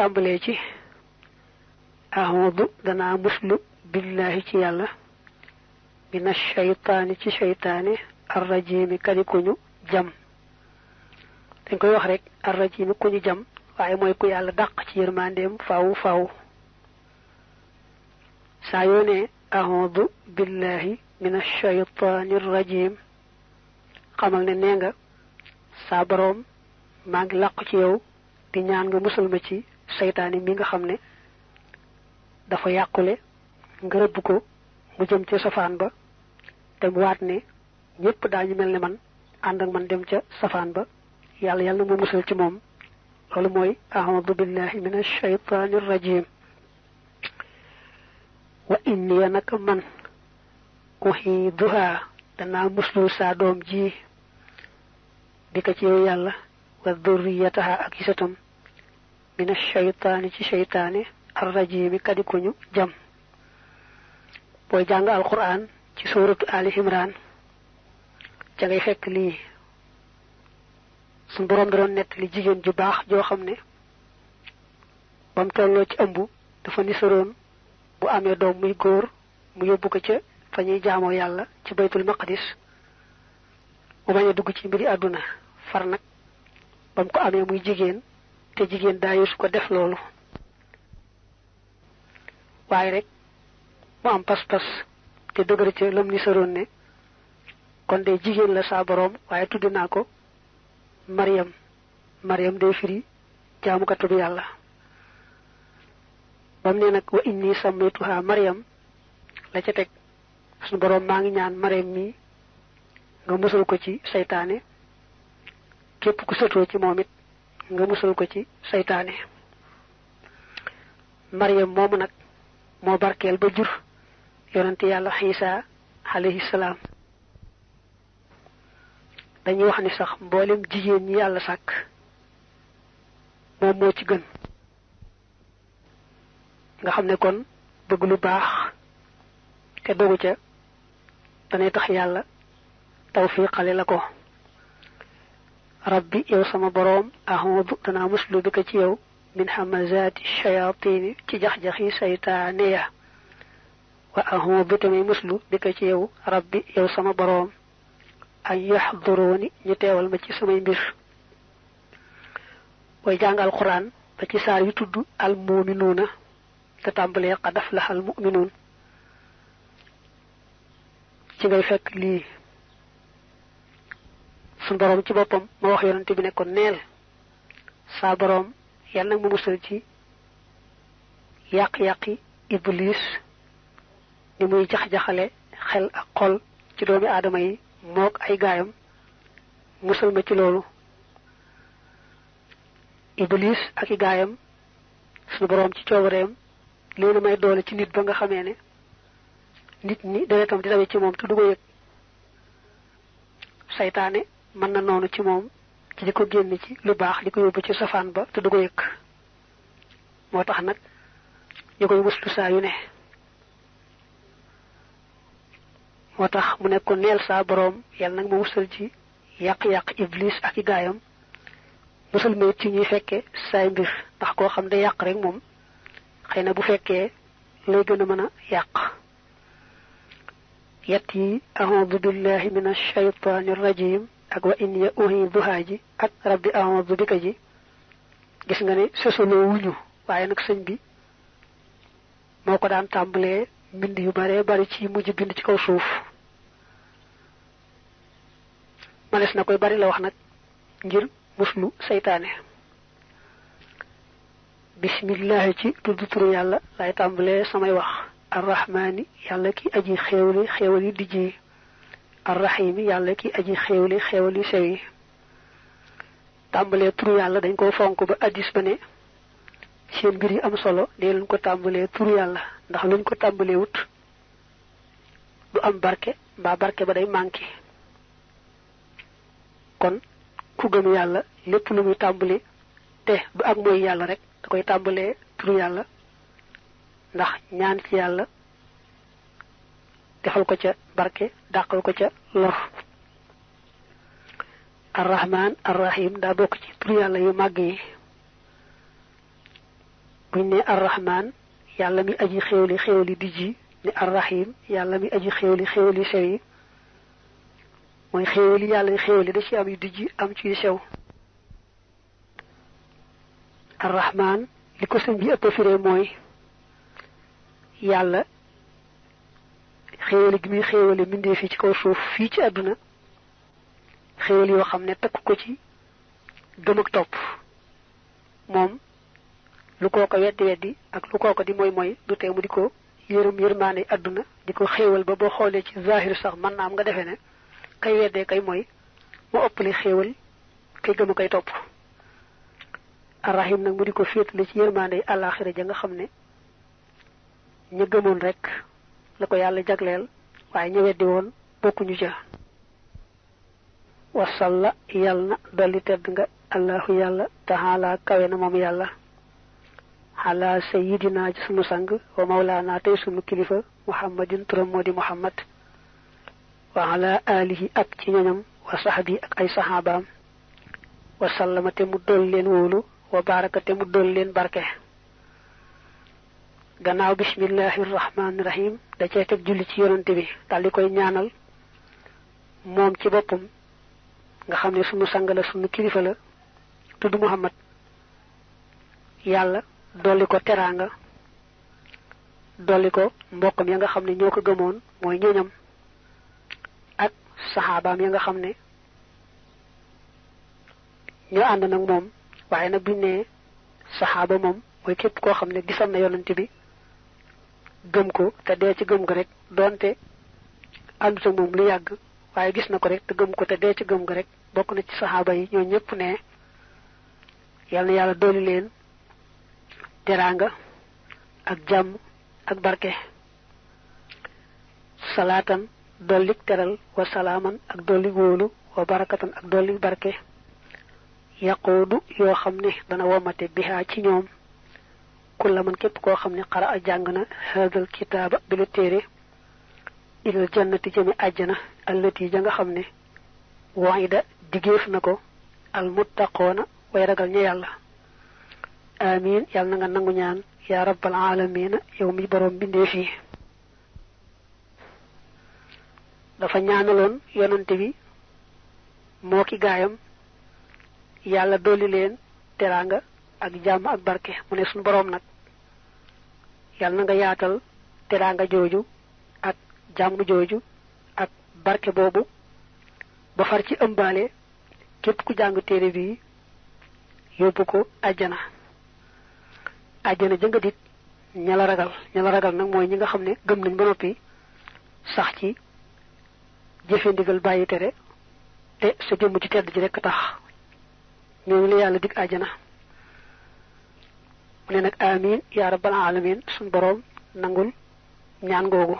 tàmbalee ci a'udhu danaa muslu billahi ci yàlla mina shaytaani ci shaytaane arrajimi kadi kuñu jam dañ koy wax rek arrajimi kuñu jam waaye mooy ku yàlla dàq ci yërmandeem faaw faaw saa yoo ne a'udhu billahi mina shaytaani arrajim xamal ne nee nga saa boroom maa ngi làqu ci yow di ñaan nga musal ma ci seytaane mi nga xam ne dafa yàqule nga rëbb ko mu jëm ca safaan ba te mu waat ne ñépp daañu mel ne man ànd ak man dem ca safaan ba yàlla yàlla na mu musal ci moom loolu mooy a'udhu billahi minash shaytanir rajim wa inni naka man uhiduha danaa muslu saa doom ji bi ka ci yow yàlla wa dhurriyataha ak isatam minash shaytaani ci shaytaane arrajimi kadi kuñu jam booy jàng alquran ci suuratu ali imran ca ngay fekk lii suñ boroom da doon nett li jigéen ju baax joo xam ne bam tolloo ci ëmb dafa nisaroon bu amee doom muy góor mu yóbbu ko ca fa ñuy jaamoo yàlla ci baytul maqdis mu bañ a dugg ci mbiri àdduna far nag bam ko amee muy jigéen te jigéen daayu su ko def loolu waaye rek mu am pas-pas te dëgër ca lam nisaroon ne kon de jigéen la saa boroom waaye tudd naa ko Maryam day firi jaamukatu bi yàlla bam ne nag wa inni sammaytuha Maryam la ca teg suñu boroom maa ngi ñaan Maryam mi nga musal ko ci seytaane képp ku sëtoo ci moom it nga musal ko ci seytaane Maryam moomu nag moo barkeel ba jur yonente yàlla Isa alayhi salaam dañuy wax ni sax mboolem jigéen ñi yàlla sàkk moom moo ci gën nga xam ne kon bëgg lu baax te dogu ca danay tax yàlla tawfiqale la ko rabbi yow sama boroom a'udhu danaa muslu bi ko ci yow min hamazaati shayaatini ci jax-jaxi saytaane ya wa a'udhu tamay muslu bi ko ci yow rabbi yow sama boroom an yaxduruuni ñu teewal ma ci samay mbir booy jàng alquran ba ci saar yu tudd al muminuuna te tàmbalee qad aflaha al muminuun ci ngay fekk lii suñ boroom ci boppam ma wax yonente bi ne ko neel saa boroom yàlla nag mu musal ci yàq-yàqi iblis ni muy jax-jaxale xel ak xol ci doomi aadama yi mook ay gaayam musal ma ci loolu iblis ak i gaayam suñu boroom ci coobareem léegi may doole ci nit ba nga xamee ne nit ñi deretam di dawe ci moom te du ko yëg saytaane mën na noonu ci moom ci di ko génn ci lu baax di ko yóbbu ci safaan ba te du ko yëg moo tax nag ñu koy muslu saa yu ne moo tax mu nekk ko neel saa boroom yàlla nag ma musal ci yàq-yàq iblis ak i gaayam musal ma ci ñuy fekke saay mbir ndax koo xam ne yàq rek moom xëy na bu fekkee lay gën a mën a yàq yett yi a'udhu billahi minash shaytanir rajim ak wa inni uhiduha ji ak rabbi a'udhu bika ji gis nga ne sosoloo wuñu waaye nag sëñ bi moo ko daan tàmbalee mbind yu bare bari ci mujj bind ci kaw suuf manes na koy bari la wax nag ngir muslu seytaane bismillahi ci tudd turu yàlla lay tàmbalee samay wax arrahmaani yàlla ki aji xéewli xéewal yi dijj yi arrahimi yàlla ki aji xéewli xéewal yi sew yi tàmbalee turu yàlla dañ ko fonk ba addis ba ne seen mbir yi am solo dee luñ ko tàmbalee turu yàlla ndax luñ ko tàmbalee wut du am barke mbaa barke ba day manqué kon ku gëm yàlla lépp lu muy tàmbali te du ak mooy yàlla rek da koy tàmbalee turu yàlla ndax ñaan ci yàlla defal ko ca barke dàqal ko ca lor arrahman arrahim daa bokk ci turu yàlla yu màgg yi buñ ne arrahman yàlla mi aji xéewli dijji ni arrahim yàlla mi aji xéewli sew yi mooy xéewali yàlla xéewali da ci am yu dijji am ci yu sew arrahman li ko sëñ bi ëpp firee mooy yàlla xéewali gi muy xéewali mbindee fii ci kaw suuf fii ci àdduna xéewal yoo xam ne takk ko ci gëm ak topp moom lu kooko weddi ak lu kooko di mooy du tee mu di ko yërmaane àdduna di ko xéewal ba boo xoolee ci zahir sax mën naa am nga defee ne kay weddee kay mooy moo ëppale xéewal kay gëm a koy topp arrahim nag mu di ko féetale ci yërmaane àllaaxira ja nga xam ne ñu gëmoon rek la ko yàlla jagleel waaye ñu weddi woon bokkuñu ca wasalla yàlla na dolli tedd nga allahu yàlla taala kawe na moom yàlla ala sayidina ci sunu sang wa mawlaana tey sunu kilifa muhammadin turam moo di muhammad wa ala alihi ak ci ñoñam wa sahbi ak ay sahabaam wa sallama te mu dool leen wóolu wa baraka te mu dool leen barke gannaaw bismillahi rahmaani rahim da cee teg julli ci yonante bi dal di koy ñaanal moom ci boppam nga xam ne sunu sang la sunu kilifa la tudd muhammad yàlla dolli ko teraanga dolli ko mbokkam ya nga xam ne ñoo ko gëmoon mooy ñoñam ak saxaabaam ya nga xam ne ñoo ànd nag moom waaye nag buñ ne saxaaba moom mooy képp koo xam ne gisam na yonante bi gëm ko te dee ci gëm ko rek doonte àndut ak moom lu yàgg waaye gis na ko rek te gëm ko te dee ci gëm ko rek bokk na ci saxaaba yi ñoo ñëpp ne yal na yàlla dolli leen teraanga ak jàmm ak barke salaatan dollik teral wa salaaman ak dollik wóolu wa barakatan ak dollik barke yaquudu yoo xam ne dana womate bihaa ci ñoom kulla man képp koo xam ne xara a jàng na haadal kitaaba bi la téere ilal jannati jëme àjjana allati ja nga xam ne waida digéef na ko al muttaqoona way ragal ña yàlla amin yàlla na nga nangu ñaan yaa rabbal aalamiina yow mi boroom bindee fii dafa ñaanaloon yonante bi moo ki gaayam yàlla dolli leen teraanga ak jàmm ak barke mu ne suñu boroom nag yàlla na nga yaatal teraanga jooju ak jàmm jooju ak barke boobu ba far ci ëmbaale képp ku jàng téere bi yóbbu ko àjjana jënga dit ña la ragal nag mooy ñi nga xam ne gëm nañ ba noppi sax ci jëfe ndigal bàyyi tere te sa jëmm ci tedd ji rekk tax ñooñu la yàlla dig àjjana mu ne nag amin yaa rabbal alamin suñ boroom nangul ñaan googu